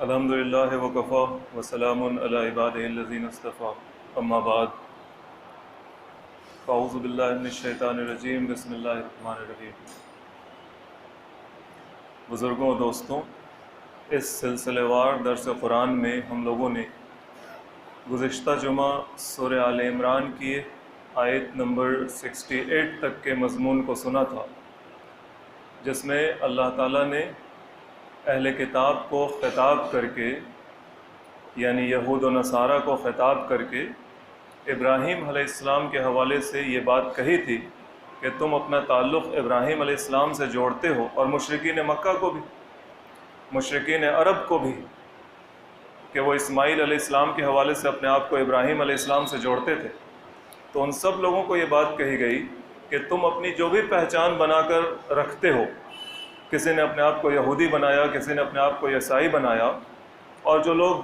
الحمدللہ وکفا وسلام علی عبادہ الذین اصطفیٰ اما بعد اعوذ باللہ من الشیطان الرجیم بسم اللہ الرحمن الرحیم۔ بزرگوں و دوستوں، اس سلسلہ وار درس قرآن میں ہم لوگوں نے گزشتہ جمعہ سورہ آل عمران کی آیت نمبر 68 تک کے مضمون کو سنا تھا، جس میں اللہ تعالیٰ نے اہل کتاب کو خطاب کر کے، یعنی یہود و نصارہ کو خطاب کر کے ابراہیم علیہ السلام کے حوالے سے یہ بات کہی تھی کہ تم اپنا تعلق ابراہیم علیہ السلام سے جوڑتے ہو، اور مشرکین مکہ کو بھی، مشرکین عرب کو بھی، کہ وہ اسماعیل علیہ السلام کے حوالے سے اپنے آپ کو ابراہیم علیہ السلام سے جوڑتے تھے۔ تو ان سب لوگوں کو یہ بات کہی گئی کہ تم اپنی جو بھی پہچان بنا کر رکھتے ہو، کسی نے اپنے آپ کو یہودی بنایا، کسی نے اپنے آپ کو عیسائی بنایا، اور جو لوگ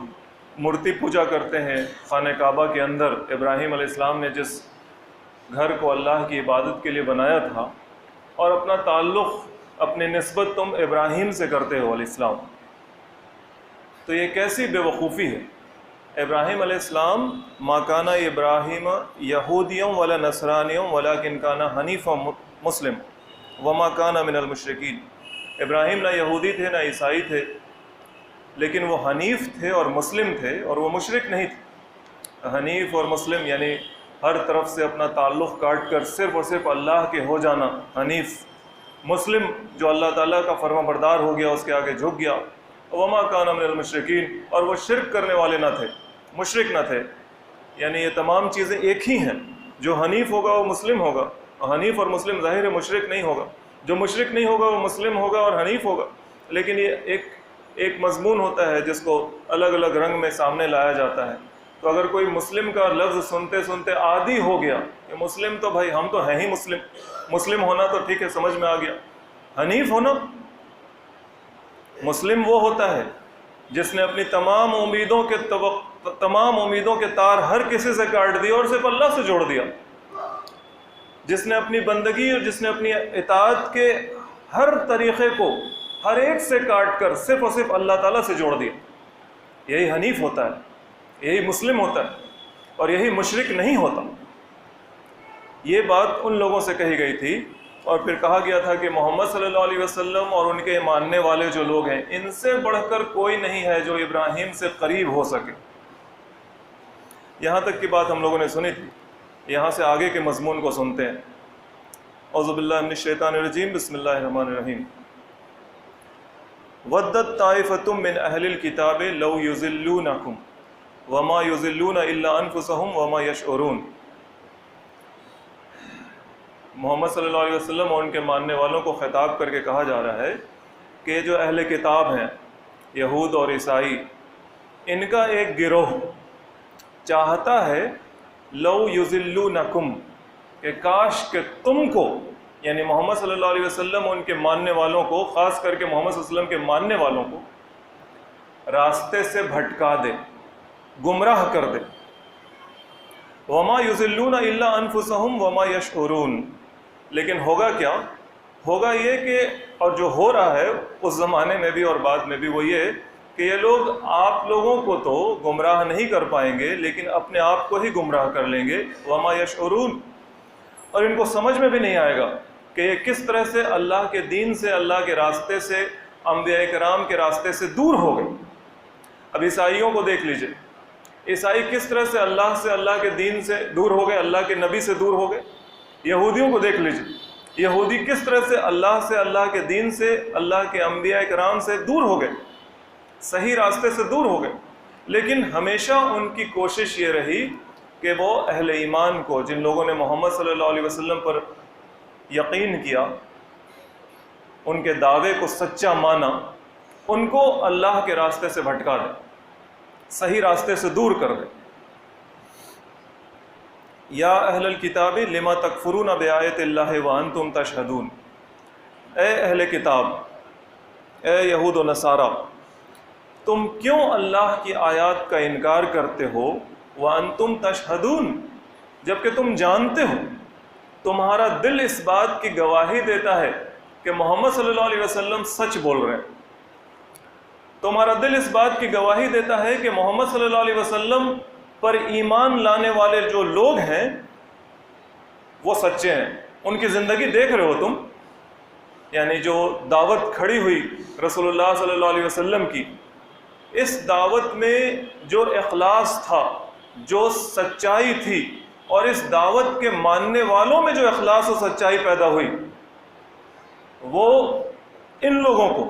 مورتی پوجا کرتے ہیں خانہ کعبہ کے اندر، ابراہیم علیہ السلام نے جس گھر کو اللہ کی عبادت کے لیے بنایا تھا، اور اپنا تعلق، اپنی نسبت تم ابراہیم سے کرتے ہو علیہ السلام، تو یہ کیسی بے وقوفی ہے۔ ابراہیم علیہ السلام ما کان ابراہیم یہودیوں ولا نصرانیوں ولکن کان حنیفا مسلم وما کان من المشرکین۔ ابراہیم نہ یہودی تھے نہ عیسائی تھے، لیکن وہ حنیف تھے اور مسلم تھے، اور وہ مشرک نہیں تھے۔ حنیف اور مسلم یعنی ہر طرف سے اپنا تعلق کاٹ کر صرف اور صرف اللہ کے ہو جانا حنیف، مسلم جو اللہ تعالیٰ کا فرما بردار ہو گیا، اس کے آگے جھک گیا۔ وما کان من المشرکین، اور وہ شرک کرنے والے نہ تھے، مشرک نہ تھے۔ یعنی یہ تمام چیزیں ایک ہی ہیں، جو حنیف ہوگا وہ مسلم ہوگا، اور حنیف اور مسلم ظاہر ہے مشرک نہیں ہوگا، جو مشرک نہیں ہوگا وہ مسلم ہوگا اور حنیف ہوگا۔ لیکن یہ ایک مضمون ہوتا ہے جس کو الگ الگ رنگ میں سامنے لایا جاتا ہے۔ تو اگر کوئی مسلم کا لفظ سنتے سنتے عادی ہو گیا کہ مسلم تو بھائی ہم تو ہیں ہی مسلم، مسلم ہونا تو ٹھیک ہے سمجھ میں آ گیا، حنیف ہونا، مسلم وہ ہوتا ہے جس نے اپنی تمام امیدوں کے تار ہر کسی سے کاٹ دیا اور صرف اللہ سے جوڑ دیا، جس نے اپنی بندگی اور جس نے اپنی اطاعت کے ہر طریقے کو ہر ایک سے کاٹ کر صرف اور صرف اللہ تعالیٰ سے جوڑ دیا، یہی حنیف ہوتا ہے، یہی مسلم ہوتا ہے، اور یہی مشرک نہیں ہوتا۔ یہ بات ان لوگوں سے کہی گئی تھی، اور پھر کہا گیا تھا کہ محمد صلی اللہ علیہ وسلم اور ان کے ماننے والے جو لوگ ہیں، ان سے بڑھ کر کوئی نہیں ہے جو ابراہیم سے قریب ہو سکے۔ یہاں تک کی بات ہم لوگوں نے سنی تھی۔ یہاں سے آگے کے مضمون کو سنتے ہیں۔ اعوذ باللہ من الشیطان الرجیم بسم اللہ الرحمن الرحیم۔ ودت طائفۃ من اہل الکتاب لو یضلونکم وما یضلون الا انفسهم وما یشعرون۔ محمد صلی اللہ علیہ وسلم اور ان کے ماننے والوں کو خطاب کر کے کہا جا رہا ہے کہ جو اہل کتاب ہیں، یہود اور عیسائی، ان کا ایک گروہ چاہتا ہے لو یضلونکم، کہ کاش کہ تم کو، یعنی محمد صلی اللہ علیہ وسلم اور ان کے ماننے والوں کو، خاص کر کے محمد صلی اللہ علیہ وسلم کے ماننے والوں کو راستے سے بھٹکا دے، گمراہ کر دے۔ وما یضلون الا انفسهم وما یشعرون، لیکن ہوگا کیا؟ ہوگا یہ کہ، اور جو ہو رہا ہے اس زمانے میں بھی اور بعد میں بھی، وہ یہ کہ یہ لوگ آپ لوگوں کو تو گمراہ نہیں کر پائیں گے، لیکن اپنے آپ کو ہی گمراہ کر لیں گے۔ وما یشعرون، اور ان کو سمجھ میں بھی نہیں آئے گا کہ یہ کس طرح سے اللہ کے دین سے، اللہ کے راستے سے، انبیاء کرام کے راستے سے دور ہو گئے۔ اب عیسائیوں کو دیکھ لیجئے، عیسائی کس طرح سے اللہ کے دین سے دور ہو گئے، اللہ کے نبی سے دور ہو گئے۔ یہودیوں کو دیکھ لیجئے، یہودی کس طرح سے اللہ کے دین سے، اللہ کے انبیاء کرام سے دور ہو گئے، صحیح راستے سے دور ہو گئے۔ لیکن ہمیشہ ان کی کوشش یہ رہی کہ وہ اہل ایمان کو، جن لوگوں نے محمد صلی اللہ علیہ وسلم پر یقین کیا، ان کے دعوے کو سچا مانا، ان کو اللہ کے راستے سے بھٹکا دے، صحیح راستے سے دور کر دے۔ یا اہل الکتاب لما تکفرون بآیات اللہ وانتم تشہدون، اے اہل کتاب، اے یہود و نصارہ، تم کیوں اللہ کی آیات کا انکار کرتے ہو؟ وانتم تشہدون، جبکہ تم جانتے ہو، تمہارا دل اس بات کی گواہی دیتا ہے کہ محمد صلی اللہ علیہ وسلم سچ بول رہے ہیں۔ تمہارا دل اس بات کی گواہی دیتا ہے کہ محمد صلی اللہ علیہ وسلم پر ایمان لانے والے جو لوگ ہیں وہ سچے ہیں. ان کی زندگی دیکھ رہے ہو تم، یعنی جو دعوت کھڑی ہوئی رسول اللہ صلی اللہ علیہ وسلم کی، اس دعوت میں جو اخلاص تھا، جو سچائی تھی، اور اس دعوت کے ماننے والوں میں جو اخلاص و سچائی پیدا ہوئی، وہ ان لوگوں کو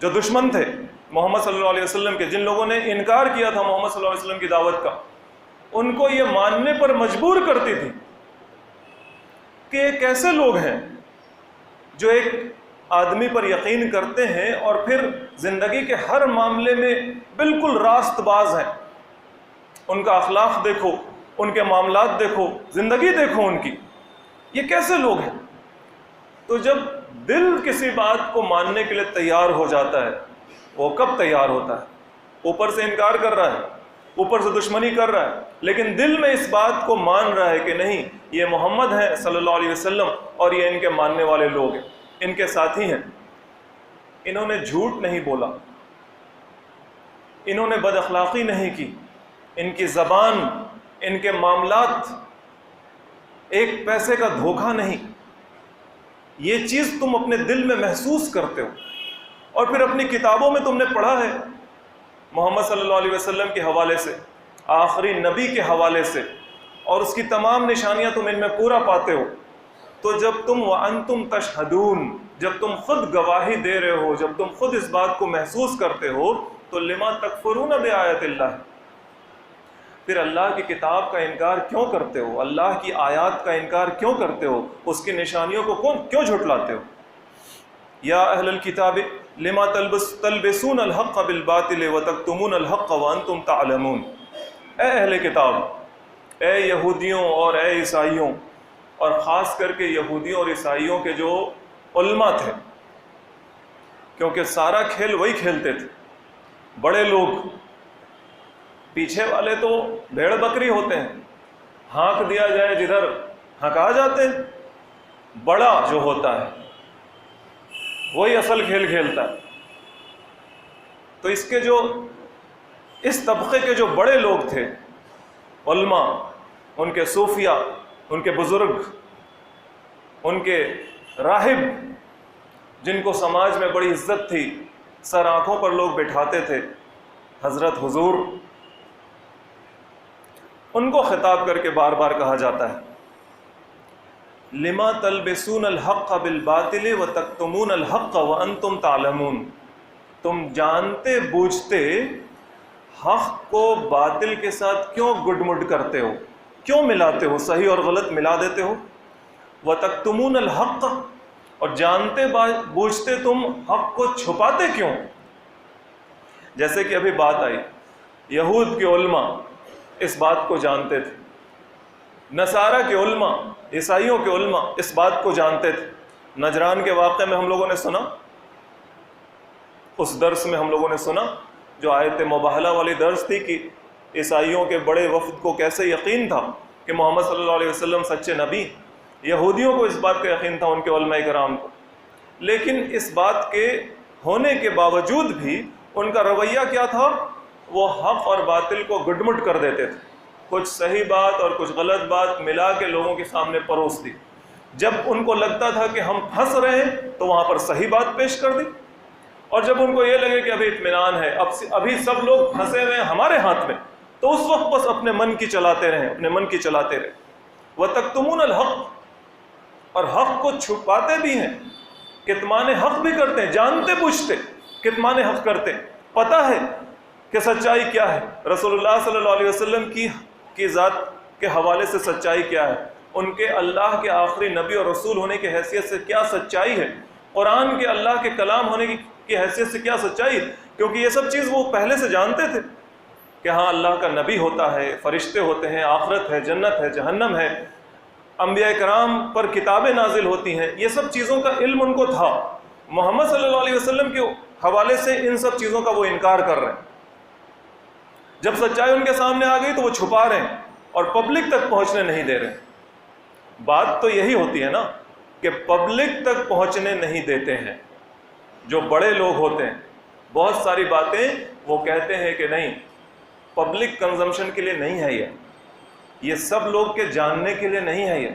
جو دشمن تھے محمد صلی اللہ علیہ وسلم کے، جن لوگوں نے انکار کیا تھا محمد صلی اللہ علیہ وسلم کی دعوت کا، ان کو یہ ماننے پر مجبور کرتی تھی کہ یہ کیسے لوگ ہیں جو ایک آدمی پر یقین کرتے ہیں اور پھر زندگی کے ہر معاملے میں بالکل راست باز ہیں. ان کا اخلاق دیکھو، ان کے معاملات دیکھو، زندگی دیکھو ان کی، یہ کیسے لوگ ہیں. تو جب دل کسی بات کو ماننے کے لیے تیار ہو جاتا ہے، وہ کب تیار ہوتا ہے؟ اوپر سے انکار کر رہا ہے، اوپر سے دشمنی کر رہا ہے، لیکن دل میں اس بات کو مان رہا ہے کہ نہیں، یہ محمد ہیں صلی اللہ علیہ وسلم اور یہ ان کے ماننے والے لوگ ہیں، ان کے ساتھی ہیں. انہوں نے جھوٹ نہیں بولا، انہوں نے بد اخلاقی نہیں کی، ان کی زبان، ان کے معاملات ایک پیسے کا دھوکہ نہیں. یہ چیز تم اپنے دل میں محسوس کرتے ہو، اور پھر اپنی کتابوں میں تم نے پڑھا ہے محمد صلی اللہ علیہ وسلم کے حوالے سے، آخری نبی کے حوالے سے، اور اس کی تمام نشانیاں تم ان میں پورا پاتے ہو. تو جب تم وَأَنْتُمْ تَشْهَدُونَ، جب تم خود گواہی دے رہے ہو، جب تم خود اس بات کو محسوس کرتے ہو، تو لِمَا تَكْفُرُونَ بِآيَاتِ اللَّهِ، پھر اللہ کی کتاب کا انکار کیوں کرتے ہو؟ اللہ کی آیات کا انکار کیوں کرتے ہو؟ اس کی نشانیوں کو کیوں جھٹلاتے ہو؟ یا اہل الکتاب لما تلبسون الحق بالباطل وتکتمون الحق وانتم تعلمون. اے اہل کتاب، اے یہودیوں اور اے عیسائیوں، اور خاص کر کے یہودیوں اور عیسائیوں کے جو علماء تھے، کیونکہ سارا کھیل وہی کھیلتے تھے. بڑے لوگ، پیچھے والے تو بھیڑ بکری ہوتے ہیں، ہانک دیا جائے جدھر ہنکا جاتے ہیں. بڑا جو ہوتا ہے وہی اصل کھیل کھیلتا ہے. تو اس طبقے کے جو بڑے لوگ تھے، علماء، ان کے صوفیاء، ان کے بزرگ، ان کے راہب، جن کو سماج میں بڑی عزت تھی، سر آنکھوں پر لوگ بٹھاتے تھے، حضرت حضور، ان کو خطاب کر کے بار بار کہا جاتا ہے لما تلبسون الحق بالباطل وتکتمون الحق وانتم تعلمون. تم جانتے بوجھتے حق کو باطل کے ساتھ کیوں گڈ مڈ کرتے ہو، کیوں ملاتے ہو، صحیح اور غلط ملا دیتے ہو. وتکتمون الحق، اور جانتے بوجھتے تم حق کو چھپاتے کیوں. جیسے کہ ابھی بات آئی، یہود کے علماء اس بات کو جانتے تھے، نصارہ کے علماء، عیسائیوں کے علماء اس بات کو جانتے تھے. نجران کے واقعے میں ہم لوگوں نے سنا، اس درس میں ہم لوگوں نے سنا جو آیت مباہلہ والی درس تھی، کہ عیسائیوں کے بڑے وفد کو کیسے یقین تھا کہ محمد صلی اللہ علیہ وسلم سچے نبی. یہودیوں کو اس بات کا یقین تھا، ان کے علماء کرام کو، لیکن اس بات کے ہونے کے باوجود بھی ان کا رویہ کیا تھا؟ وہ حق اور باطل کو گڈمٹ کر دیتے تھے، کچھ صحیح بات اور کچھ غلط بات ملا کے لوگوں کے سامنے پروس دی. جب ان کو لگتا تھا کہ ہم پھنس رہے ہیں تو وہاں پر صحیح بات پیش کر دی، اور جب ان کو یہ لگے کہ ابھی اطمینان ہے، ابھی سب لوگ پھنسے ہوئے ہیں ہمارے ہاتھ میں، تو اس وقت بس اپنے من کی چلاتے رہے، اپنے من کی چلاتے رہے. وَتَكْتُمُونَ الْحَقَّ، اور حق کو چھپاتے بھی ہیں، کتمان حق بھی کرتے ہیں، جانتے بوجھتے کتمان حق کرتے. پتہ ہے کہ سچائی کیا ہے، رسول اللہ صلی اللہ علیہ وسلم کی ذات کے حوالے سے سچائی کیا ہے، ان کے اللہ کے آخری نبی اور رسول ہونے کی حیثیت سے کیا سچائی ہے، قرآن کے اللہ کے کلام ہونے کی حیثیت سے کیا سچائی ہے. کیونکہ یہ سب چیز وہ پہلے سے جانتے تھے کہ ہاں اللہ کا نبی ہوتا ہے، فرشتے ہوتے ہیں، آخرت ہے، جنت ہے، جہنم ہے، انبیاء کرام پر کتابیں نازل ہوتی ہیں. یہ سب چیزوں کا علم ان کو تھا. محمد صلی اللہ علیہ وسلم کے حوالے سے ان سب چیزوں کا وہ انکار کر رہے ہیں. جب سچائی ان کے سامنے آ گئی تو وہ چھپا رہے ہیں اور پبلک تک پہنچنے نہیں دے رہے. بات تو یہی ہوتی ہے نا کہ پبلک تک پہنچنے نہیں دیتے ہیں. جو بڑے لوگ ہوتے ہیں، بہت ساری باتیں وہ کہتے ہیں کہ نہیں، پبلک کنزمپشن کے لیے نہیں ہے، یہ سب لوگ کے جاننے کے لیے نہیں ہے یہ،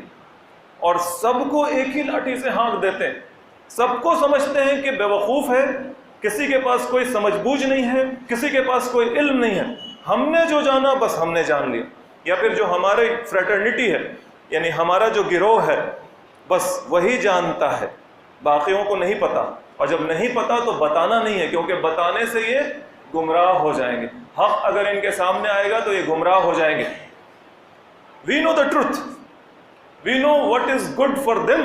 اور سب کو ایک ہی لاٹھی سے ہانک دیتے ہیں، سب کو سمجھتے ہیں کہ بیوقوف ہے، کسی کے پاس کوئی سمجھ بوجھ نہیں ہے، کسی کے پاس کوئی علم نہیں ہے، ہم نے جو جانا بس ہم نے جان لیا، یا پھر جو ہماری فریٹرنیٹی ہے، یعنی ہمارا جو گروہ ہے بس وہی جانتا ہے، باقیوں کو نہیں پتا، اور جب نہیں پتا تو بتانا نہیں ہے، کیونکہ بتانے سے یہ گمراہ ہو جائیں گے، حق اگر ان کے سامنے آئے گا تو یہ گمراہ ہو جائیں گے۔ We know the truth, we know what is good for them،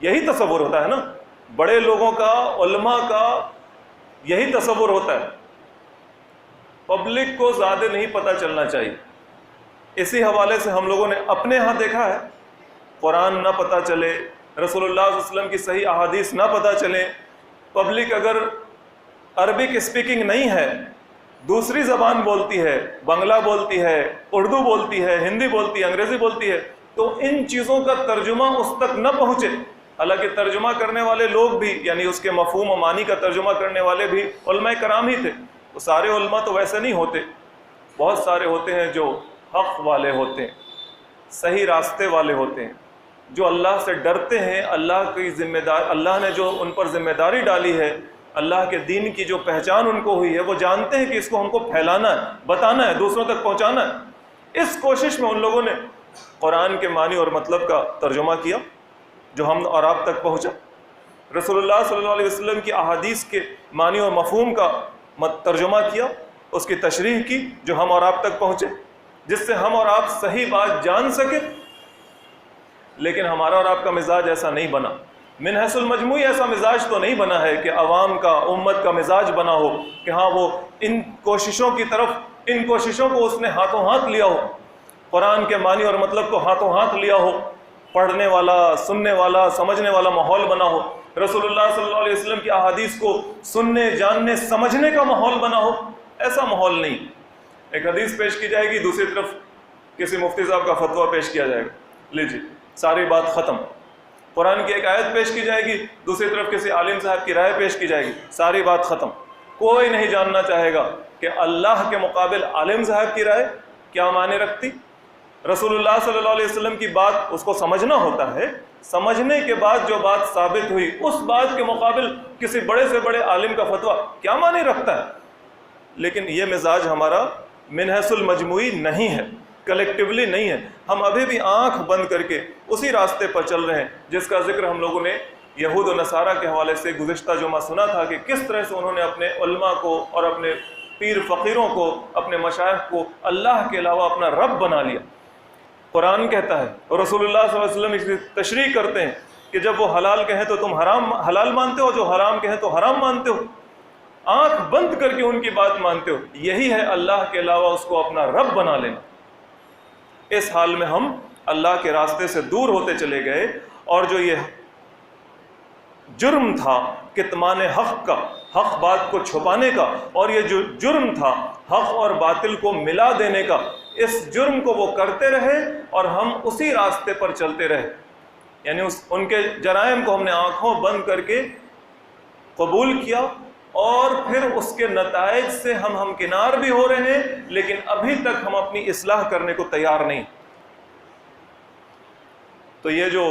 یہی تصور ہوتا ہے نا بڑے لوگوں کا، علماء کا، یہی تصور ہوتا ہے، پبلک کو زیادہ نہیں پتہ چلنا چاہیے۔ اسی حوالے سے ہم لوگوں نے اپنے ہاں دیکھا ہے، قرآن نہ پتہ چلے، رسول اللہ صلی اللہ علیہ وسلم کی صحیح احادیث نہ پتہ چلے، پبلک اگر عربک اسپیکنگ نہیں ہے، دوسری زبان بولتی ہے، بنگلہ بولتی ہے، اردو بولتی ہے، ہندی بولتی ہے، انگریزی بولتی ہے، تو ان چیزوں کا ترجمہ اس تک نہ پہنچے، حالانکہ ترجمہ کرنے والے لوگ بھی، یعنی اس کے مفہوم و معنی کا ترجمہ کرنے والے بھی علماء کرام ہی تھے، تو سارے علماء تو ویسے نہیں ہوتے، بہت سارے ہوتے ہیں جو حق والے ہوتے ہیں، صحیح راستے والے ہوتے ہیں، جو اللہ سے ڈرتے ہیں، اللہ کی ذمہ دار، اللہ نے جو ان پر ذمہ داری ڈالی ہے، اللہ کے دین کی جو پہچان ان کو ہوئی ہے، وہ جانتے ہیں کہ اس کو ہم کو پھیلانا ہے، بتانا ہے، دوسروں تک پہنچانا ہے۔ اس کوشش میں ان لوگوں نے قرآن کے معنی اور مطلب کا ترجمہ کیا جو ہم اور آپ تک پہنچا، رسول اللہ صلی اللہ علیہ وسلم کی احادیث کے معنی اور مفہوم کا ترجمہ کیا، اس کی تشریح کی جو ہم اور آپ تک پہنچے، جس سے ہم اور آپ صحیح بات جان سکیں۔ لیکن ہمارا اور آپ کا مزاج ایسا نہیں بنا، من حیث المجموعی ایسا مزاج تو نہیں بنا ہے کہ عوام کا، امت کا مزاج بنا ہو کہ ہاں وہ ان کوششوں کی طرف، ان کوششوں کو اس نے ہاتھوں ہاتھ لیا ہو، قرآن کے معنی اور مطلب کو ہاتھوں ہاتھ لیا ہو، پڑھنے والا، سننے والا، سمجھنے والا ماحول بنا ہو، رسول اللہ صلی اللہ علیہ وسلم کی احادیث کو سننے، جاننے، سمجھنے کا ماحول بنا ہو، ایسا ماحول نہیں۔ ایک حدیث پیش کی جائے گی، دوسری طرف کسی مفتی صاحب کا فتویٰ پیش کیا جائے گا، لیجیے ساری بات ختم۔ قرآن کی ایک آیت پیش کی جائے گی، دوسری طرف کسی عالم صاحب کی رائے پیش کی جائے گی، ساری بات ختم۔ کوئی نہیں جاننا چاہے گا کہ اللہ کے مقابل عالم صاحب کی رائے کیا معنی رکھتی، رسول اللہ صلی اللہ علیہ وسلم کی بات اس کو سمجھنا ہوتا ہے، سمجھنے کے بعد جو بات ثابت ہوئی اس بات کے مقابل کسی بڑے سے بڑے عالم کا فتویٰ کیا معنی رکھتا ہے۔ لیکن یہ مزاج ہمارا من حیث المجموعی نہیں ہے، کلیکٹیولی نہیں ہے، ہم ابھی بھی آنکھ بند کر کے اسی راستے پر چل رہے ہیں جس کا ذکر ہم لوگوں نے یہود و نصارہ کے حوالے سے گزشتہ جمعہ سنا تھا کہ کس طرح سے انہوں نے اپنے علماء کو اور اپنے پیر فقیروں کو، اپنے مشائخ کو اللہ کے علاوہ اپنا رب بنا لیا۔ قرآن کہتا ہے اور رسول اللہ صلی اللہ علیہ وسلم اس کی تشریح کرتے ہیں کہ جب وہ حلال کہیں تو تم حلال مانتے ہو، جو حرام کہیں تو حرام مانتے ہو، آنکھ بند کر کے ان کی بات مانتے ہو۔ یہی ہے اللہ کے علاوہ اس کو اپنا رب بنا لینا۔ اس حال میں ہم اللہ کے راستے سے دور ہوتے چلے گئے، اور جو یہ جرم تھا کتمان حق کا، حق بات کو چھپانے کا، اور یہ جو جرم تھا حق اور باطل کو ملا دینے کا، اس جرم کو وہ کرتے رہے اور ہم اسی راستے پر چلتے رہے، یعنی ان کے جرائم کو ہم نے آنکھوں بند کر کے قبول کیا، اور پھر اس کے نتائج سے ہم ہمکنار بھی ہو رہے ہیں، لیکن ابھی تک ہم اپنی اصلاح کرنے کو تیار نہیں۔ تو یہ جو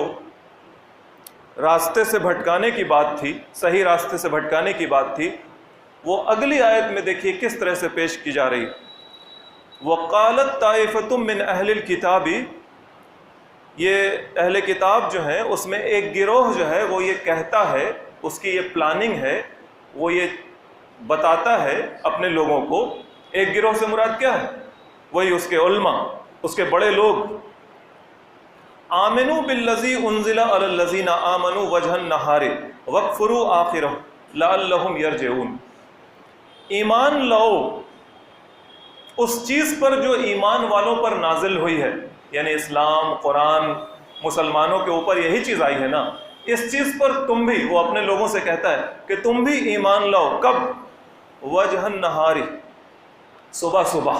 راستے سے بھٹکانے کی بات تھی، صحیح راستے سے بھٹکانے کی بات تھی، وہ اگلی آیت میں دیکھیے کس طرح سے پیش کی جا رہی ہے۔ وَقَالَتْ طَائِفَةٌ مِّنْ أَهْلِ الْكِتَابِ، یہ اہل کتاب جو ہیں اس میں ایک گروہ جو ہے وہ یہ کہتا ہے، اس کی یہ پلاننگ ہے، وہ یہ بتاتا ہے اپنے لوگوں کو، ایک گروہ سے مراد کیا ہے؟ وہی اس کے علماء، اس کے بڑے لوگ، آمنوا بالذی انزل علی الذین آمنوا وجہ النہار واکفروا آخرہ لعلہم یرجعون، ایمان لاؤ اس چیز پر جو ایمان والوں پر نازل ہوئی ہے، یعنی اسلام، قرآن، مسلمانوں کے اوپر یہی چیز آئی ہے نا، اس چیز پر تم بھی، وہ اپنے لوگوں سے کہتا ہے کہ تم بھی ایمان لاؤ، کب؟ وجہ النہاری، صبح صبح،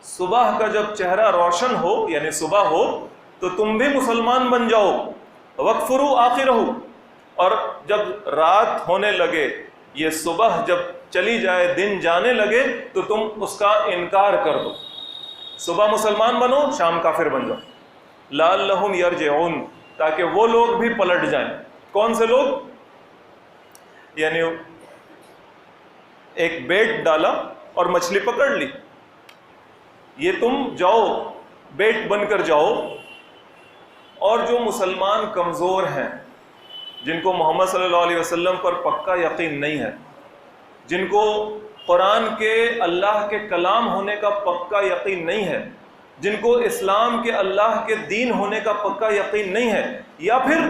صبح کا جب چہرہ روشن ہو یعنی صبح ہو تو تم بھی مسلمان بن جاؤ، وَاکْفُرُوا آخِرَہُ، اور جب رات ہونے لگے، یہ صبح جب چلی جائے، دن جانے لگے تو تم اس کا انکار کر دو. صبح مسلمان بنو، شام کافر بن جاؤ. لعلہم یرجعون، تاکہ وہ لوگ بھی پلٹ جائیں. کون سے لوگ؟ یعنی ایک بیٹ ڈالا اور مچھلی پکڑ لی، یہ تم جاؤ بیٹ بن کر جاؤ. اور جو مسلمان کمزور ہیں، جن کو محمد صلی اللہ علیہ وسلم پر پکا یقین نہیں ہے، جن کو قرآن کے اللہ کے کلام ہونے کا پکا یقین نہیں ہے، جن کو اسلام کے اللہ کے دین ہونے کا پکا یقین نہیں ہے، یا پھر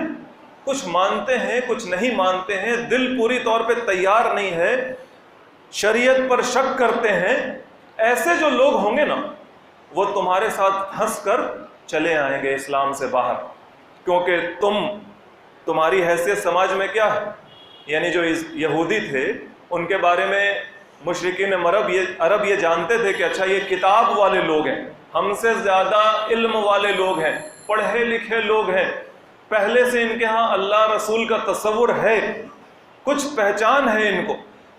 کچھ مانتے ہیں کچھ نہیں مانتے ہیں، دل پوری طور پہ تیار نہیں ہے، شریعت پر شک کرتے ہیں، ایسے جو لوگ ہوں گے نا، وہ تمہارے ساتھ پھنس کر چلے آئیں گے اسلام سے باہر. کیونکہ تمہاری حیثیت سماج میں کیا ہے؟ یعنی جو یہودی تھے ان کے بارے میں مشرکین عرب یہ جانتے تھے کہ اچھا یہ کتاب والے لوگ ہیں، ہم سے زیادہ علم والے لوگ ہیں، پڑھے لکھے لوگ ہیں، پہلے سے ان کے ہاں اللہ رسول کا تصور ہے، کچھ پہچان ہے ان کو.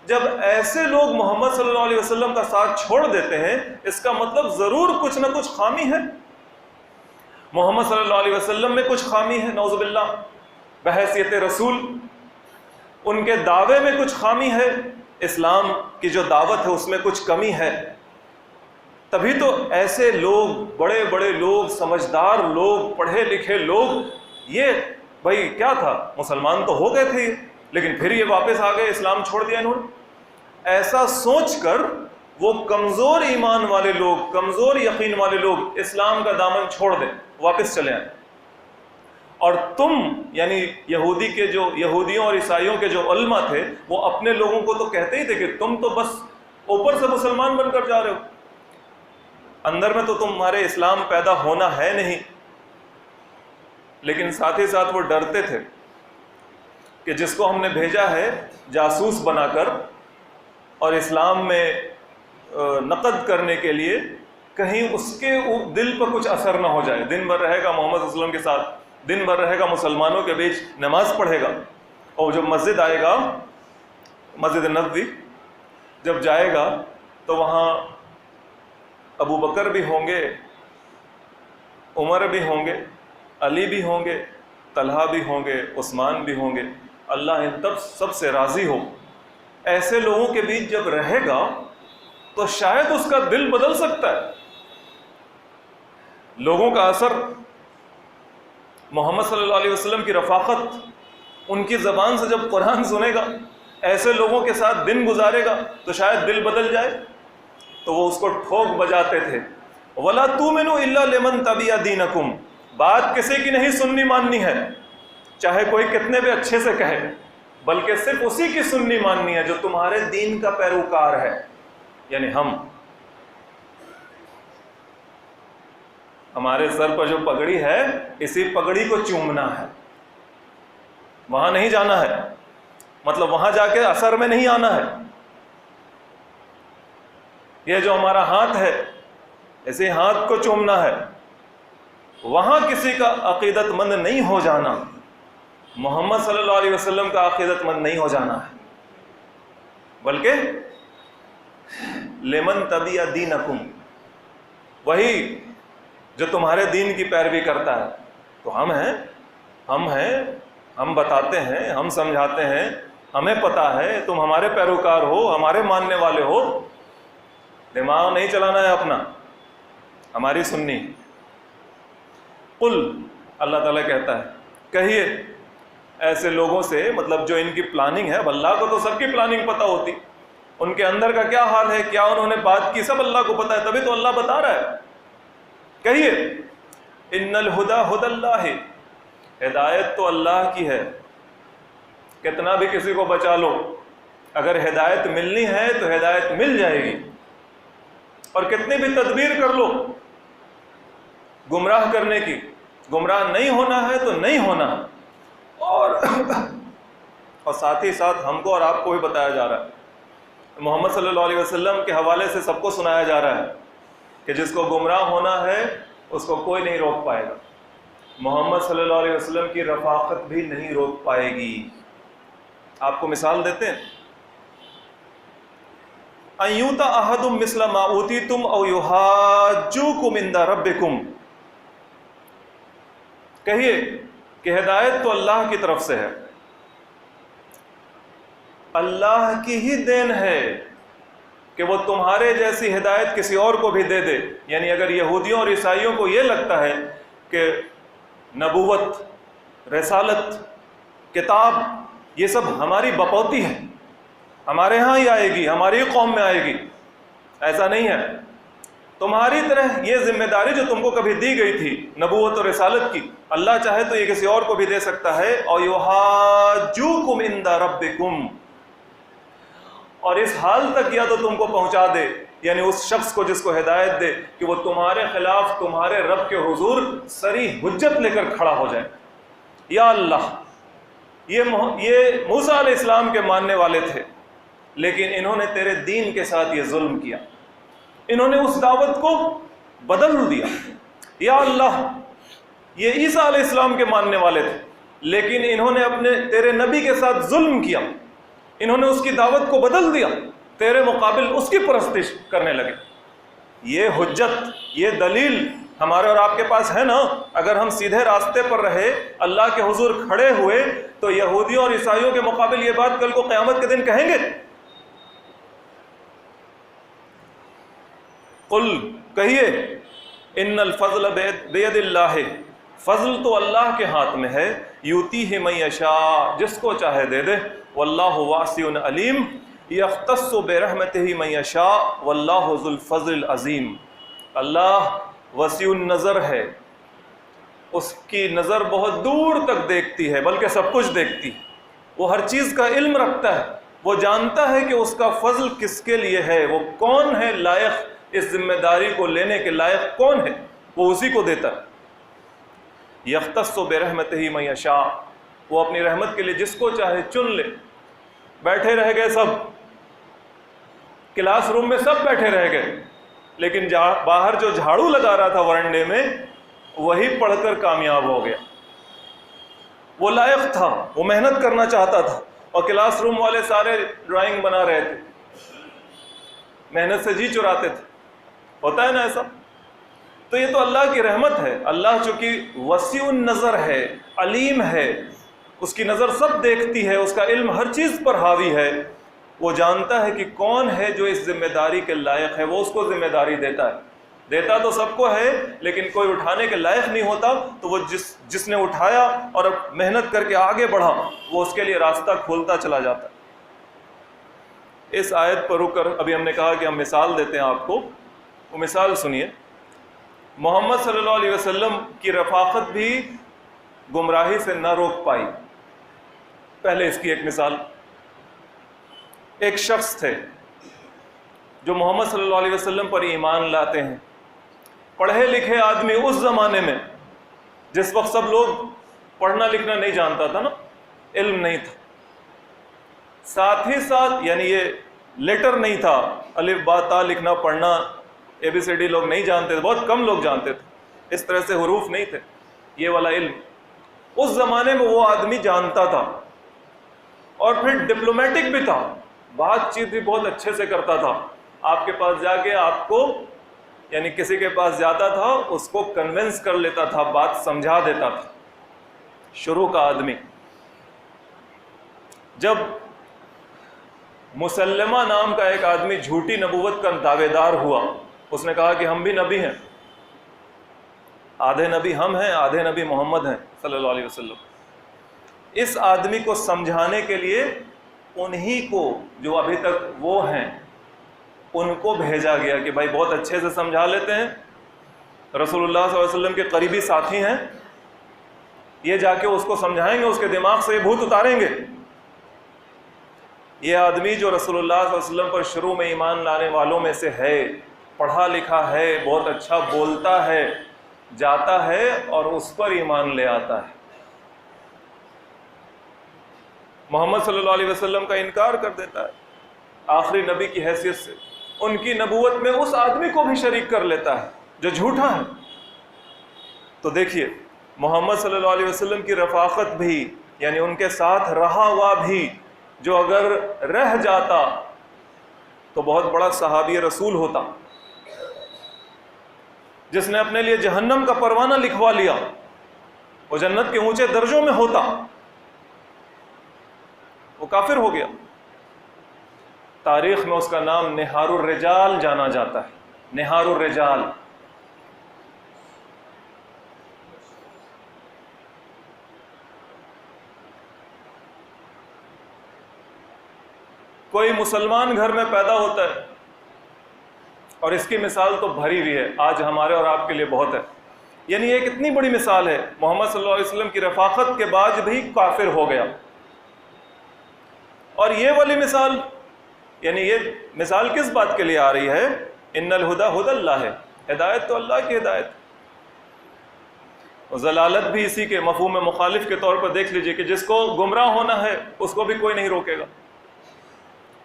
جب ایسے لوگ محمد صلی اللہ علیہ وسلم کا ساتھ چھوڑ دیتے ہیں، اس کا مطلب ضرور کچھ نہ کچھ خامی ہے. محمد صلی اللہ علیہ وسلم میں کچھ خامی ہے، نعوذ باللہ، بحیثیت رسول. ان کے دعوے میں کچھ خامی ہے، اسلام کی جو دعوت ہے اس میں کچھ کمی ہے. تبھی تو ایسے لوگ، بڑے بڑے لوگ، سمجھدار لوگ، پڑھے لکھے لوگ، یہ بھائی کیا تھا، مسلمان تو ہو گئے تھے لیکن پھر یہ واپس آ گئے، اسلام چھوڑ دیا انہوں نے. ایسا سوچ کر وہ کمزور ایمان والے لوگ، کمزور یقین والے لوگ اسلام کا دامن چھوڑ دیں، واپس چلے آئیں. اور تم یعنی یہودیوں اور عیسائیوں کے جو علماء تھے، وہ اپنے لوگوں کو تو کہتے ہی تھے کہ تم تو بس اوپر سے مسلمان بن کر جا رہے ہو، اندر میں تو تمہارے اسلام پیدا ہونا ہے نہیں. لیکن ساتھ ہی ساتھ وہ ڈرتے تھے کہ جس کو ہم نے بھیجا ہے جاسوس بنا کر اور اسلام میں نقد کرنے کے لیے، کہیں اس کے دل پر کچھ اثر نہ ہو جائے. دن بھر رہے گا محمد صلی اللہ علیہ وسلم کے ساتھ، دن بھر رہے گا مسلمانوں کے بیچ، نماز پڑھے گا، اور جب مسجد آئے گا، مسجد نبوی جب جائے گا تو وہاں ابو بکر بھی ہوں گے، عمر بھی ہوں گے، علی بھی ہوں گے، طلحہ بھی ہوں گے، عثمان بھی ہوں گے، اللہ ان سب سے راضی ہو. ایسے لوگوں کے بیچ جب رہے گا تو شاید اس کا دل بدل سکتا ہے. لوگوں کا اثر، محمد صلی اللہ علیہ وسلم کی رفاقت، ان کی زبان سے جب قرآن سنے گا، ایسے لوگوں کے ساتھ دن گزارے گا تو شاید دل بدل جائے. تو وہ اس کو ٹھوک بجاتے تھے، وَلَا تُؤْمِنُوا إِلَّا لِمَنْ تَبِعَ دِينَكُمْ. بات کسی کی نہیں سننی ماننی ہے، چاہے کوئی کتنے بھی اچھے سے کہے، بلکہ صرف اسی کی سننی ماننی ہے جو تمہارے دین کا پیروکار ہے. یعنی ہمارے سر پر جو پگڑی ہے، اسی پگڑی کو چومنا ہے، وہاں نہیں جانا ہے، مطلب وہاں جا کے اثر میں نہیں آنا ہے. یہ جو ہمارا ہاتھ ہے، اسی ہاتھ کو چومنا ہے، وہاں کسی کا عقیدت مند نہیں ہو جانا، محمد صلی اللہ علیہ وسلم کا عقیدت مند نہیں ہو جانا ہے، بلکہ لمن تبع دینکم، وہی جو تمہارے دین کی پیروی کرتا ہے. تو ہم بتاتے ہیں، ہم سمجھاتے ہیں، ہمیں پتا ہے تم ہمارے پیروکار ہو، ہمارے ماننے والے ہو. دماغ نہیں چلانا ہے اپنا، ہماری سننی. قل، اللہ تعالیٰ کہتا ہے کہیے ایسے لوگوں سے، مطلب جو ان کی پلاننگ ہے، اب اللہ کو تو سب کی پلاننگ پتہ ہوتی، ان کے اندر کا کیا حال ہے، کیا انہوں نے بات کی، سب اللہ کو پتہ ہے، تبھی تو اللہ بتا رہا ہے. کہیے ان الہدی ھدی اللہ، ہدایت تو اللہ کی ہے. کتنا بھی کسی کو بچا لو، اگر ہدایت ملنی ہے تو ہدایت مل جائے گی، اور کتنی بھی تدبیر کر لو گمراہ کرنے کی، گمراہ نہیں ہونا ہے تو نہیں ہونا. اور ساتھ ہی ساتھ ہم کو اور آپ کو بھی بتایا جا رہا ہے، محمد صلی اللہ علیہ وسلم کے حوالے سے سب کو سنایا جا رہا ہے کہ جس کو گمراہ ہونا ہے اس کو کوئی نہیں روک پائے گا. محمد صلی اللہ علیہ وسلم کی رفاقت بھی نہیں روک پائے گی. آپ کو مثال دیتے ہیں، ان یؤتی احد مثل ما اوتیتم او یحاجوکم عند ربکم، کہیے کہ ہدایت تو اللہ کی طرف سے ہے، اللہ کی ہی دین ہے کہ وہ تمہارے جیسی ہدایت کسی اور کو بھی دے دے۔ یعنی اگر یہودیوں اور عیسائیوں کو یہ لگتا ہے کہ نبوت، رسالت، کتاب یہ سب ہماری بپوتی ہے، ہمارے ہاں ہی آئے گی، ہماری ہی قوم میں آئے گی، ایسا نہیں ہے۔ تمہاری طرح یہ ذمہ داری جو تم کو کبھی دی گئی تھی نبوت اور رسالت کی، اللہ چاہے تو یہ کسی اور کو بھی دے سکتا ہے۔ اور یحاجوکم عند ربکم، اور اس حال تک یا تو تم کو پہنچا دے، یعنی اس شخص کو جس کو ہدایت دے، کہ وہ تمہارے خلاف تمہارے رب کے حضور صریح حجت لے کر کھڑا ہو جائے۔ یا اللہ، یہ موسیٰ علیہ السلام کے ماننے والے تھے، لیکن انہوں نے تیرے دین کے ساتھ یہ ظلم کیا، انہوں نے اس دعوت کو بدل دیا۔ یا اللہ، یہ عیسیٰ علیہ السلام کے ماننے والے تھے، لیکن انہوں نے اپنے تیرے نبی کے ساتھ ظلم کیا، انہوں نے اس کی دعوت کو بدل دیا، تیرے مقابل اس کی پرستش کرنے لگے۔ یہ حجت، یہ دلیل ہمارے اور آپ کے پاس ہے نا؟ اگر ہم سیدھے راستے پر رہے، اللہ کے حضور کھڑے ہوئے، تو یہودیوں اور عیسائیوں کے مقابل یہ بات کل کو قیامت کے دن کہیں گے۔ قل، کہیے، ان الفضل بید اللہ، فضل تو اللہ کے ہاتھ میں ہے، یؤتیہ من یشاء، جس کو چاہے دے دے، واللہ واسع علیم، یختص برحمتہ من یشاء واللہ ذو الفضل العظیم۔ اللہ وسیع النظر ہے، اس کی نظر بہت دور تک دیکھتی ہے، بلکہ سب کچھ دیکھتی ہے، وہ ہر چیز کا علم رکھتا ہے، وہ جانتا ہے کہ اس کا فضل کس کے لیے ہے، وہ کون ہے لائق، اس ذمہ داری کو لینے کے لائق کون ہے، وہ اسی کو دیتا ہے۔ یختص برحمتہ من یشاء، وہ اپنی رحمت کے لیے جس کو چاہے چن لے۔ بیٹھے رہ گئے سب، کلاس روم میں سب بیٹھے رہ گئے، لیکن باہر جو جھاڑو لگا رہا تھا ورنڈے میں، وہی پڑھ کر کامیاب ہو گیا۔ وہ لائق تھا، وہ محنت کرنا چاہتا تھا، اور کلاس روم والے سارے ڈرائنگ بنا رہے تھے، محنت سے جی چراتے تھے۔ ہوتا ہے نا ایسا؟ تو یہ تو اللہ کی رحمت ہے۔ اللہ چونکہ وسیع النظر ہے، علیم ہے، اس کی نظر سب دیکھتی ہے، اس کا علم ہر چیز پر حاوی ہے، وہ جانتا ہے کہ کون ہے جو اس ذمہ داری کے لائق ہے، وہ اس کو ذمہ داری دیتا ہے۔ دیتا تو سب کو ہے، لیکن کوئی اٹھانے کے لائق نہیں ہوتا، تو وہ جس نے اٹھایا اور اب محنت کر کے آگے بڑھا، وہ اس کے لیے راستہ کھولتا چلا جاتا ہے۔ اس آیت پر رک کر ابھی ہم نے کہا کہ ہم مثال دیتے ہیں آپ کو، وہ مثال سنیے۔ محمد صلی اللہ علیہ وسلم کی رفاقت بھی گمراہی سے نہ روک پائی۔ پہلے اس کی ایک مثال، ایک شخص تھے جو محمد صلی اللہ علیہ وسلم پر ایمان لاتے ہیں، پڑھے لکھے آدمی اس زمانے میں، جس وقت سب لوگ پڑھنا لکھنا نہیں جانتا تھا نا، علم نہیں تھا، ساتھ ہی ساتھ یعنی یہ لیٹر نہیں تھا، الف با تا لکھنا پڑھنا ABCD لوگ نہیں جانتے تھے، بہت کم لوگ جانتے تھے، اس طرح سے حروف نہیں تھے، یہ والا علم اس زمانے میں وہ آدمی جانتا تھا، اور پھر ڈپلومیٹک بھی تھا، بات چیت بھی بہت اچھے سے کرتا تھا۔ آپ کے پاس جا کے آپ کو، یعنی کسی کے پاس جاتا تھا، اس کو کنونس کر لیتا تھا، بات سمجھا دیتا تھا، شروع کا آدمی۔ جب مسلمہ نام کا ایک آدمی جھوٹی نبوت کا دعوے دار ہوا، اس نے کہا کہ ہم بھی نبی ہیں، آدھے نبی ہم ہیں، آدھے نبی محمد ہیں صلی اللہ علیہ وسلم۔ اس آدمی کو سمجھانے کے لیے انہی کو جو ابھی تک وہ ہیں ان کو بھیجا گیا کہ بھائی بہت اچھے سے سمجھا لیتے ہیں، رسول اللہ صلی اللہ علیہ وسلم کے قریبی ساتھی ہیں، یہ جا کے اس کو سمجھائیں گے، اس کے دماغ سے یہ بھوت اتاریں گے۔ یہ آدمی جو رسول اللہ صلی اللہ علیہ وسلم پر شروع میں ایمان لانے والوں میں سے ہے، پڑھا لکھا ہے، بہت اچھا بولتا ہے، جاتا ہے اور اس پر ایمان لے آتا ہے، محمد صلی اللہ علیہ وسلم کا انکار کر دیتا ہے آخری نبی کی حیثیت سے، ان کی نبوت میں اس آدمی کو بھی شریک کر لیتا ہے جو جھوٹا ہے۔ تو دیکھیے محمد صلی اللہ علیہ وسلم کی رفاقت بھی، یعنی ان کے ساتھ رہا ہوا بھی، جو اگر رہ جاتا تو بہت بڑا صحابی رسول ہوتا، جس نے اپنے لیے جہنم کا پروانہ لکھوا لیا، وہ جنت کے اونچے درجوں میں ہوتا، وہ کافر ہو گیا۔ تاریخ میں اس کا نام نہار الرجال جانا جاتا ہے، نہار الرجال۔ کوئی مسلمان گھر میں پیدا ہوتا ہے، اور اس کی مثال تو بھری ہوئی ہے، آج ہمارے اور آپ کے لیے بہت ہے، یعنی ایک اتنی بڑی مثال ہے، محمد صلی اللہ علیہ وسلم کی رفاقت کے بعد بھی کافر ہو گیا۔ اور یہ والی مثال، یعنی یہ مثال کس بات کے لیے آ رہی ہے؟ ان الہدی ھدی اللہ ہے، ہدایت تو اللہ کی ہدایت، اور ضلالت بھی اسی کے مفہوم مخالف کے طور پر دیکھ لیجئے کہ جس کو گمراہ ہونا ہے اس کو بھی کوئی نہیں روکے گا۔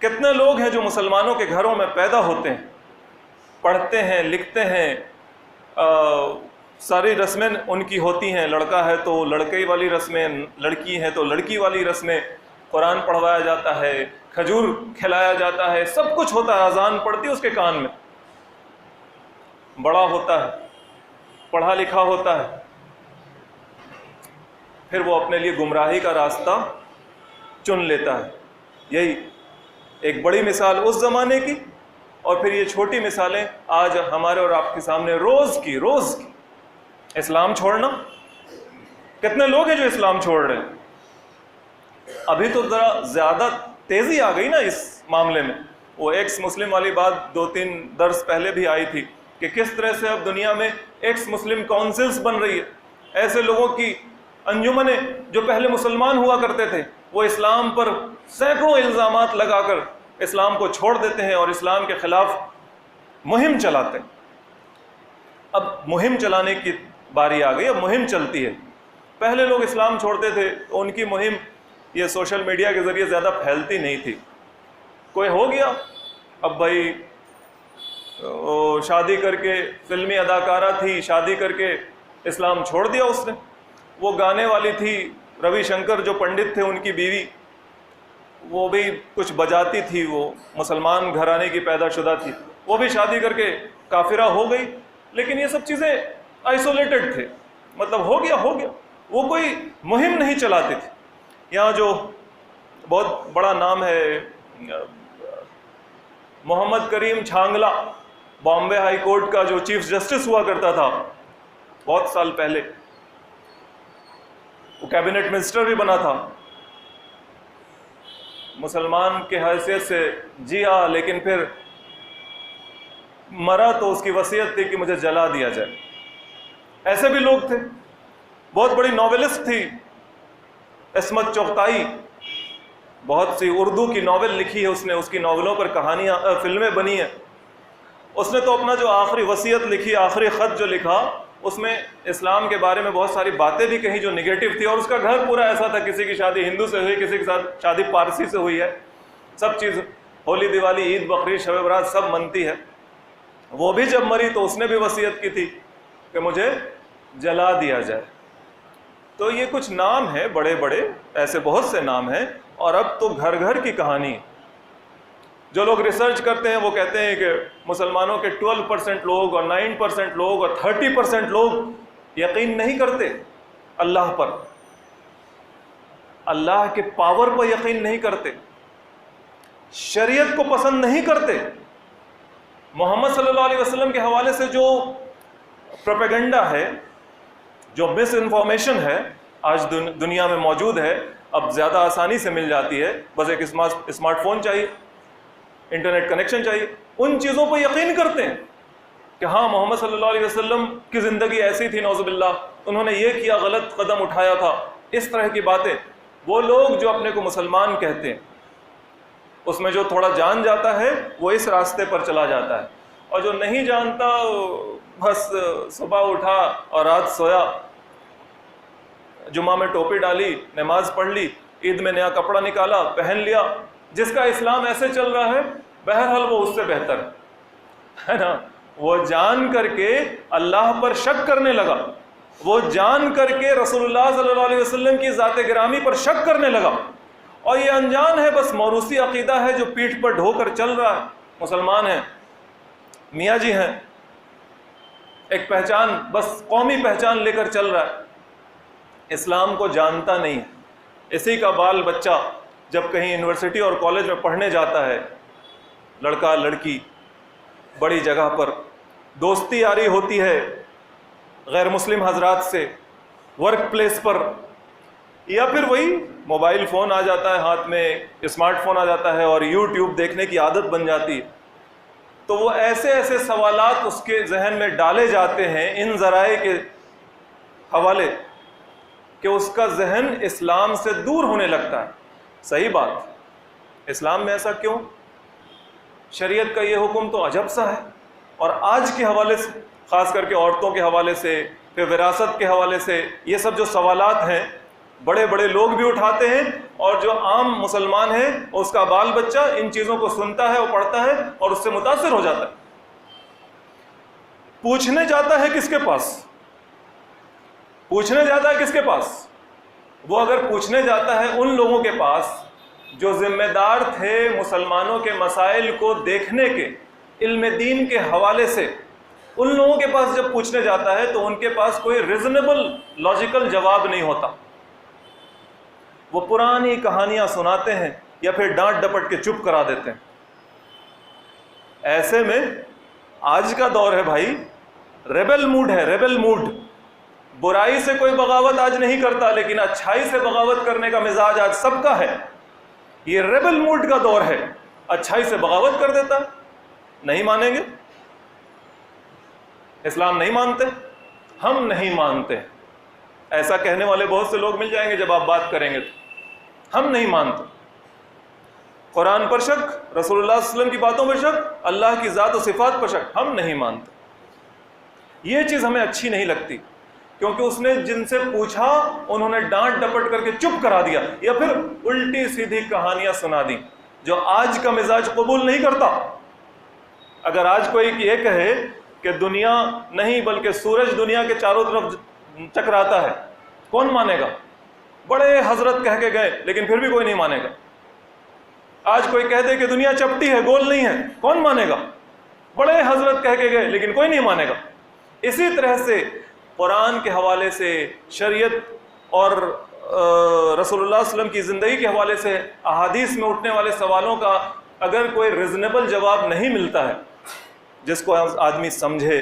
کتنے لوگ ہیں جو مسلمانوں کے گھروں میں پیدا ہوتے ہیں، پڑھتے ہیں، لکھتے ہیں، ساری رسمیں ان کی ہوتی ہیں، لڑکا ہے تو لڑکے والی رسمیں، لڑکی ہے تو لڑکی والی رسمیں، قرآن پڑھوایا جاتا ہے، کھجور کھلایا جاتا ہے، سب کچھ ہوتا ہے، اذان پڑتی ہے اس کے کان میں، بڑا ہوتا ہے، پڑھا لکھا ہوتا ہے، پھر وہ اپنے لیے گمراہی کا راستہ چن لیتا ہے۔ یہی ایک بڑی مثال اس زمانے کی، اور پھر یہ چھوٹی مثالیں آج ہمارے اور آپ کے سامنے روز کی اسلام چھوڑنا۔ کتنے لوگ ہیں جو اسلام چھوڑ رہے ہیں؟ ابھی تو ذرا زیادہ تیزی آ گئی نا اس معاملے میں، وہ ایکس مسلم والی بات 2-3 درس پہلے بھی آئی تھی کہ کس طرح سے اب دنیا میں ایکس مسلم کونسلز بن رہی ہے، ایسے لوگوں کی انجمنیں جو پہلے مسلمان ہوا کرتے تھے، وہ اسلام پر سینکڑوں الزامات لگا کر اسلام کو چھوڑ دیتے ہیں اور اسلام کے خلاف مہم چلاتے ہیں۔ اب مہم چلانے کی باری آ گئی، اب مہم چلتی ہے۔ پہلے لوگ اسلام چھوڑتے تھے تو ان کی مہم یہ سوشل میڈیا کے ذریعے زیادہ پھیلتی نہیں تھی، کوئی ہو گیا اب بھائی شادی کر کے، فلمی اداکارہ تھی، شادی کر کے اسلام چھوڑ دیا اس نے، وہ گانے والی تھی روی شنکر جو پنڈت تھے ان کی بیوی، وہ بھی کچھ بجاتی تھی، وہ مسلمان گھرانے کی پیدا شدہ تھی، وہ بھی شادی کر کے کافرہ ہو گئی۔ لیکن یہ سب چیزیں آئسولیٹڈ تھے، مطلب ہو گیا، وہ کوئی مہم نہیں چلاتے تھے۔ یہاں جو بہت بڑا نام ہے محمد کریم چھانگلا، بامبے ہائی کورٹ کا جو چیف جسٹس ہوا کرتا تھا بہت سال پہلے، وہ کیبنٹ منسٹر بھی بنا تھا، مسلمان کی حیثیت سے جیا، لیکن پھر مرا تو اس کی وصیت تھی کہ مجھے جلا دیا جائے۔ ایسے بھی لوگ تھے۔ بہت بڑی ناولسٹ تھی عصمت چغتائی، بہت سی اردو کی ناول لکھی ہے اس نے، اس کی ناولوں پر کہانیاں فلمیں بنی ہیں۔ اس نے تو اپنا جو آخری وصیت لکھی، آخری خط جو لکھا، اس میں اسلام کے بارے میں بہت ساری باتیں بھی کہیں جو نگیٹو تھی، اور اس کا گھر پورا ایسا تھا، کسی کی شادی ہندو سے ہوئی، کسی کے ساتھ شادی پارسی سے ہوئی ہے، سب چیز ہولی دیوالی عید بقرعید شب برات سب منتی ہے۔ وہ بھی جب مری تو اس نے بھی وصیت کی تھی کہ مجھے جلا دیا جائے۔ تو یہ کچھ نام ہیں بڑے بڑے، ایسے بہت سے نام ہیں، اور اب تو گھر گھر کی کہانی ہے۔ جو لوگ ریسرچ کرتے ہیں وہ کہتے ہیں کہ مسلمانوں کے 12% لوگ اور 9% لوگ اور 30% لوگ یقین نہیں کرتے اللہ پر، اللہ کے پاور پر یقین نہیں کرتے، شریعت کو پسند نہیں کرتے۔ محمد صلی اللہ علیہ وسلم کے حوالے سے جو پروپیگنڈا ہے، جو مس انفارمیشن ہے، آج دنیا میں موجود ہے، اب زیادہ آسانی سے مل جاتی ہے، بس ایک اسمارٹ فون چاہیے، انٹرنیٹ کنیکشن چاہیے، ان چیزوں پہ یقین کرتے ہیں کہ ہاں محمد صلی اللہ علیہ وسلم کی زندگی ایسی تھی، نعوذ باللہ انہوں نے یہ کیا، غلط قدم اٹھایا تھا، اس طرح کی باتیں۔ وہ لوگ جو اپنے کو مسلمان کہتے ہیں، اس میں جو تھوڑا جان جاتا ہے وہ اس راستے پر چلا جاتا ہے، اور جو نہیں جانتا بس صبح اٹھا اور رات سویا، جمعہ میں ٹوپی ڈالی، نماز پڑھ لی، عید میں نیا کپڑا نکالا پہن لیا، جس کا اسلام ایسے چل رہا ہے بہرحال وہ اس سے بہتر ہے نا۔ وہ جان کر کے اللہ پر شک کرنے لگا، وہ جان کر کے رسول اللہ صلی اللہ علیہ وسلم کی ذات گرامی پر شک کرنے لگا، اور یہ انجان ہے، بس موروثی عقیدہ ہے جو پیٹھ پر ڈھو کر چل رہا ہے، مسلمان ہیں، میاں جی ہیں، ایک پہچان، بس قومی پہچان لے کر چل رہا ہے، اسلام کو جانتا نہیں ہے۔ اسی کا بال بچہ جب کہیں یونیورسٹی اور کالج میں پڑھنے جاتا ہے، لڑکا لڑکی بڑی جگہ پر دوستی یاری ہوتی ہے غیر مسلم حضرات سے، ورک پلیس پر، یا پھر وہی موبائل فون آ جاتا ہے ہاتھ میں، اسمارٹ فون آ جاتا ہے اور یوٹیوب دیکھنے کی عادت بن جاتی ہے، تو وہ ایسے ایسے سوالات اس کے ذہن میں ڈالے جاتے ہیں ان ذرائع کے حوالے کہ اس کا ذہن اسلام سے دور ہونے لگتا ہے۔ صحیح بات، اسلام میں ایسا کیوں؟ شریعت کا یہ حکم تو عجب سا ہے، اور آج کے حوالے سے، خاص کر کے عورتوں کے حوالے سے، پھر وراثت کے حوالے سے، یہ سب جو سوالات ہیں بڑے بڑے لوگ بھی اٹھاتے ہیں، اور جو عام مسلمان ہیں اس کا بال بچہ ان چیزوں کو سنتا ہے اور پڑھتا ہے اور اس سے متاثر ہو جاتا ہے۔ پوچھنے جاتا ہے کس کے پاس؟ پوچھنے جاتا ہے کس کے پاس؟ وہ اگر پوچھنے جاتا ہے ان لوگوں کے پاس جو ذمہ دار تھے مسلمانوں کے مسائل کو دیکھنے کے، علم دین کے حوالے سے، ان لوگوں کے پاس جب پوچھنے جاتا ہے تو ان کے پاس کوئی ریزنیبل لاجیکل جواب نہیں ہوتا، وہ پرانی کہانیاں سناتے ہیں یا پھر ڈانٹ ڈپٹ کے چپ کرا دیتے ہیں۔ ایسے میں آج کا دور ہے بھائی، ریبل موڈ ہے، ریبل موڈ۔ برائی سے کوئی بغاوت آج نہیں کرتا، لیکن اچھائی سے بغاوت کرنے کا مزاج آج سب کا ہے۔ یہ ریبل موڈ کا دور ہے، اچھائی سے بغاوت کر دیتا ہے۔ نہیں مانیں گے؟ اسلام نہیں مانتے؟ ہم نہیں مانتے، ایسا کہنے والے بہت سے لوگ مل جائیں گے جب آپ بات کریں گے تو۔ ہم نہیں مانتے، قرآن پر شک، رسول اللہ صلی اللہ علیہ وسلم کی باتوں پر شک، اللہ کی ذات و صفات پر شک، ہم نہیں مانتے۔ یہ چیز ہمیں اچھی نہیں لگتی، کیونکہ اس نے جن سے پوچھا انہوں نے ڈانٹ ڈپٹ کر کے چپ کرا دیا، یا پھر الٹی سیدھی کہانیاں سنا دی جو آج کا مزاج قبول نہیں کرتا۔ اگر آج کوئی یہ کہے کہ دنیا نہیں بلکہ سورج دنیا کے چاروں طرف چکراتا ہے، کون مانے گا؟ بڑے حضرت کہہ کے گئے لیکن پھر بھی کوئی نہیں مانے گا۔ آج کوئی کہہ دے کہ دنیا چپٹی ہے، گول نہیں ہے، کون مانے گا؟ بڑے حضرت کہہ کے گئے لیکن کوئی نہیں مانے گا۔ اسی طرح سے قرآن کے حوالے سے، شریعت اور رسول اللہ صلی اللہ علیہ وسلم کی زندگی کے حوالے سے احادیث میں اٹھنے والے سوالوں کا اگر کوئی ریزنیبل جواب نہیں ملتا ہے، جس کو آدمی سمجھے،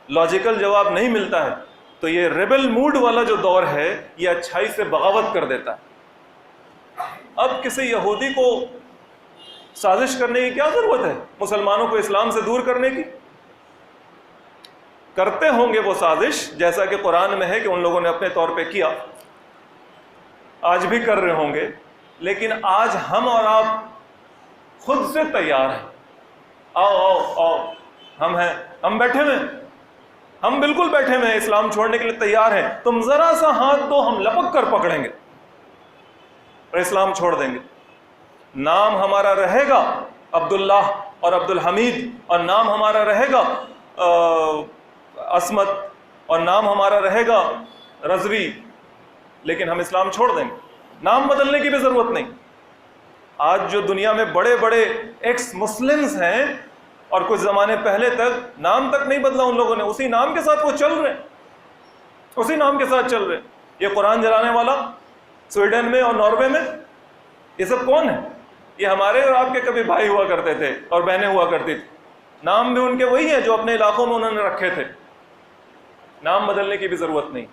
لاجیکل جواب نہیں ملتا ہے، تو یہ ریبل موڈ والا جو دور ہے یہ اچھائی سے بغاوت کر دیتا ہے۔ اب کسی یہودی کو سازش کرنے کی کیا ضرورت ہے مسلمانوں کو اسلام سے دور کرنے کی؟ کرتے ہوں گے وہ سازش، جیسا کہ قرآن میں ہے کہ ان لوگوں نے اپنے طور پہ کیا، آج بھی کر رہے ہوں گے، لیکن آج ہم اور آپ خود سے تیار ہیں۔ آؤ آؤ آؤ، ہم ہیں، ہم بیٹھے ہوئے ہیں، ہم بالکل بیٹھے ہوئے ہیں، اسلام چھوڑنے کے لیے تیار ہیں۔ تم ذرا سا ہاتھ دو، ہم لپک کر پکڑیں گے اور اسلام چھوڑ دیں گے۔ نام ہمارا رہے گا عبداللہ اور عبد الحمید، اور نام ہمارا رہے گا عصمت، اور نام ہمارا رہے گا رضوی، لیکن ہم اسلام چھوڑ دیں گے۔ نام بدلنے کی بھی ضرورت نہیں۔ آج جو دنیا میں بڑے بڑے ایکس مسلمز ہیں، اور کچھ زمانے پہلے تک نام تک نہیں بدلا ان لوگوں نے، اسی نام کے ساتھ وہ چل رہے ہیں، اسی نام کے ساتھ چل رہے ہیں۔ یہ قرآن جلانے والا سویڈن میں اور ناروے میں، یہ سب کون ہیں؟ یہ ہمارے اور آپ کے کبھی بھائی ہوا کرتے تھے اور بہنیں ہوا کرتی تھی۔ نام بھی ان کے وہی ہیں جو اپنے علاقوں میں انہوں نے رکھے تھے، نام بدلنے کی بھی ضرورت نہیں۔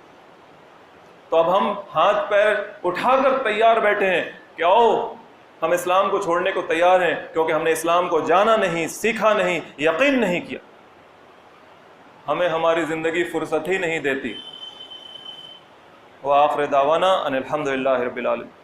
تو اب ہم ہاتھ پیر اٹھا کر تیار بیٹھے ہیں کہ آؤ ہم اسلام کو چھوڑنے کو تیار ہیں، کیونکہ ہم نے اسلام کو جانا نہیں، سیکھا نہیں، یقین نہیں کیا، ہمیں ہماری زندگی فرصت ہی نہیں دیتی۔ وآخر دعوانا ان الحمد للہ رب العالمین۔